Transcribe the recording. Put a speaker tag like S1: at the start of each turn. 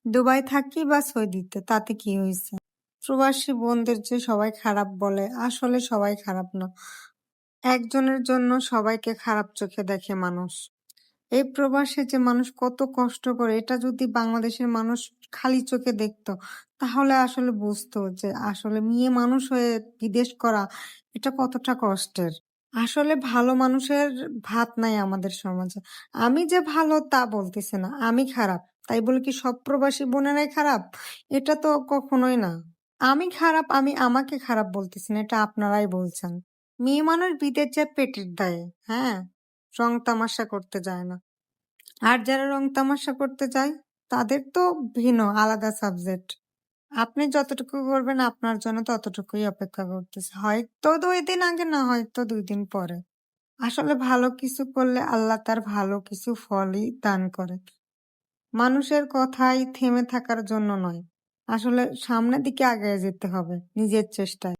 S1: Dubai থাকি বা সৌদিতে তাতে কি হয়েছে? প্রবাসী বোনদের যে সবাই খারাপ বলে, আসলে সবাই খারাপ না। একজনের জন্য সবাইকে খারাপ চোখে দেখে মানুষ। এই প্রবাসে যে মানুষ কত কষ্ট করে, এটা যদি বাংলাদেশের মানুষ খালি চোখে দেখতো, তাহলে আসলে বুঝতো যে আসলে মেয়ে মানুষ হয়ে বিদেশ করা এটা কতটা কষ্টের। আসলে ভালো মানুষের ভাত নাই আমাদের সমাজে। আমি যে ভালো তা বলতেছি না, আমি খারাপ। তাই বলে কি সব প্রবাসী বোনেরাই খারাপ? এটা তো কখনোই না। আমি খারাপ, আমি আমাকে খারাপ বলতেছি না, এটা আপনারাই বলছেন। মেয়ে মানুষ বিদেশ যায় পেটের দায়ে, হ্যাঁ? রং তামাশা করতে যায় না। আর যারা রং তামাশা করতে যায় তাদের তো ভিন্ন আলাদা সাবজেক্ট। আপনি যতটুকু করবেন আপনার জন্য ততটুকুই অপেক্ষা করতেছে। হয়তো ২ দিন আগে, না হয়তো ২ দিন পরে। আসলে ভালো কিছু করলে আল্লাহ তার ভালো কিছু ফলই দান করে। মানুষের কথায় থেমে থাকার জন্য নয়। আসলে সামনের দিকে আগায় যেতে হবে নিজের চেষ্টায়।